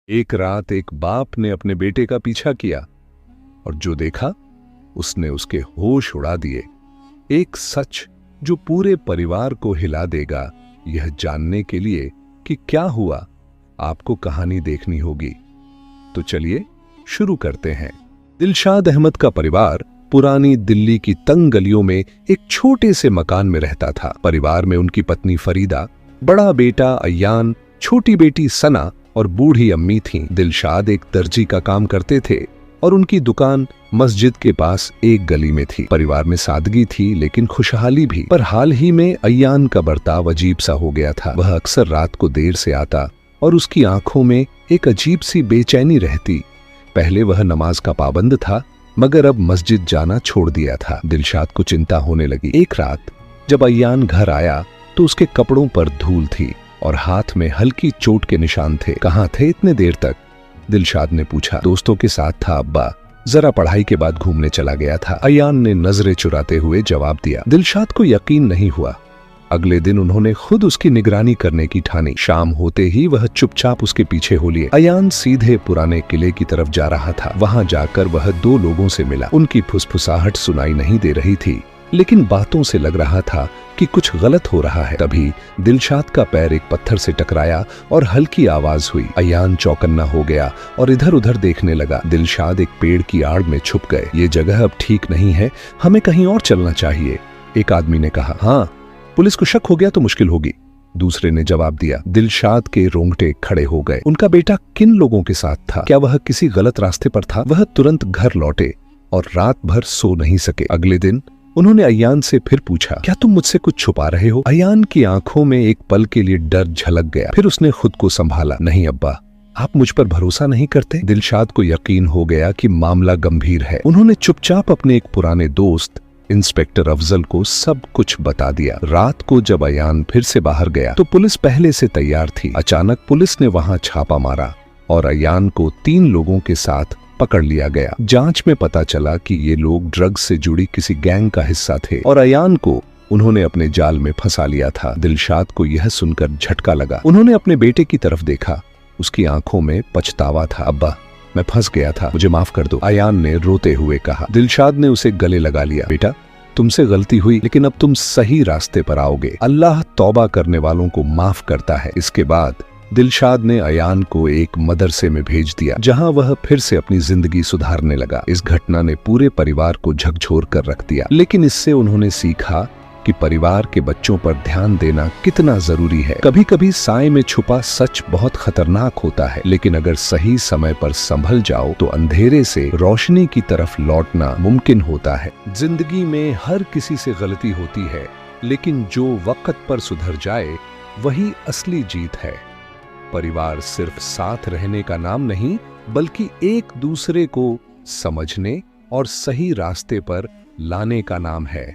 एक रात एक बाप ने अपने बेटे का पीछा किया और जो देखा उसने उसके होश उड़ा दिए। एक सच जो पूरे परिवार को हिला देगा। यह जानने के लिए कि क्या हुआ, आपको कहानी देखनी होगी। तो चलिए शुरू करते हैं। दिलशाद अहमद का परिवार पुरानी दिल्ली की तंग गलियों में एक छोटे से मकान में रहता था। परिवार में उनकी पत्नी फरीदा, बड़ा बेटा अयान, छोटी बेटी सना और बूढ़ी अम्मी थीं। दिलशाद एक दर्जी का काम करते थे और उनकी दुकान मस्जिद के पास एक गली में थी। परिवार में सादगी थी लेकिन खुशहाली भी। पर हाल ही में अयान का बर्ताव अजीब सा हो गया था। वह अक्सर रात को देर से आता और उसकी आंखों में एक अजीब सी बेचैनी रहती। पहले वह नमाज का पाबंद था मगर अब मस्जिद जाना छोड़ दिया था। दिलशाद को चिंता होने लगी। एक रात जब अयान घर आया तो उसके कपड़ों पर धूल थी और हाथ में हल्की चोट के निशान थे। कहाँ थे इतने देर तक? दिलशाद ने पूछा। दोस्तों के साथ था अब्बा, जरा पढ़ाई के बाद घूमने चला गया था, अयान ने नजरें चुराते हुए जवाब दिया। दिलशाद को यकीन नहीं हुआ। अगले दिन उन्होंने खुद उसकी निगरानी करने की ठानी। शाम होते ही वह चुपचाप उसके पीछे हो लिए। अयान सीधे पुराने किले की तरफ जा रहा था। वहां जाकर वह दो लोगों से मिला। उनकी फुसफुसाहट सुनाई नहीं दे रही थी लेकिन बातों से लग रहा था कि कुछ गलत हो रहा है। तभी दिलशाद का पैर एक पत्थर से टकराया और हल्की आवाज हुई। अयान चौकन्ना हो गया और इधर उधर देखने लगा। दिलशाद एक पेड़ की आड़ में छुप गए। ये जगह अब ठीक नहीं है, हमें कहीं और चलना चाहिए, एक आदमी ने कहा। हाँ, पुलिस को शक हो गया तो मुश्किल होगी, दूसरे ने जवाब दिया। दिलशाद के रोंगटे खड़े हो गए। उनका बेटा किन लोगों के साथ था? क्या वह किसी गलत रास्ते पर था? वह तुरंत घर लौटे और रात भर सो नहीं सके। अगले दिन उन्होंने अयान से फिर पूछा, क्या तुम मुझसे कुछ छुपा रहे हो? अयान की आंखों में एक पल के लिए डर झलक गया। फिर उसने खुद को संभाला। नहीं अब्बा, आप मुझ पर भरोसा नहीं करते? दिलशाद को यकीन हो गया कि मामला गंभीर है। उन्होंने चुपचाप अपने एक पुराने दोस्त इंस्पेक्टर अफजल को सब कुछ बता दिया। रात को जब अयान फिर से बाहर गया तो पुलिस पहले से तैयार थी। अचानक पुलिस ने वहां छापा मारा और अयान को 3 लोगों के साथ पकड़ लिया गया। जांच में पता चला कि ये लोग ड्रग्स से जुड़ी किसी गैंग का हिस्सा थे और अयान को उन्होंने अपने जाल में फंसा लिया था। दिलशाद को यह सुनकर झटका लगा। उन्होंने अपने बेटे की तरफ देखा। उसकी आंखों में पछतावा था। अब्बा, मैं फंस गया था, मुझे माफ कर दो, अयान ने रोते हुए कहा। दिलशाद ने उसे गले लगा लिया। बेटा, तुमसे गलती हुई लेकिन अब तुम सही रास्ते पर आओगे। अल्लाह तौबा करने वालों को माफ करता है। इसके बाद दिलशाद ने अयान को एक मदरसे में भेज दिया जहां वह फिर से अपनी जिंदगी सुधारने लगा। इस घटना ने पूरे परिवार को झकझोर कर रख दिया लेकिन इससे उन्होंने सीखा कि परिवार के बच्चों पर ध्यान देना कितना जरूरी है। कभी कभी साए में छुपा सच बहुत खतरनाक होता है लेकिन अगर सही समय पर संभल जाओ तो अंधेरे से रोशनी की तरफ लौटना मुमकिन होता है। जिंदगी में हर किसी से गलती होती है लेकिन जो वक्त पर सुधर जाए वही असली जीत है। परिवार सिर्फ साथ रहने का नाम नहीं बल्कि एक दूसरे को समझने और सही रास्ते पर लाने का नाम है।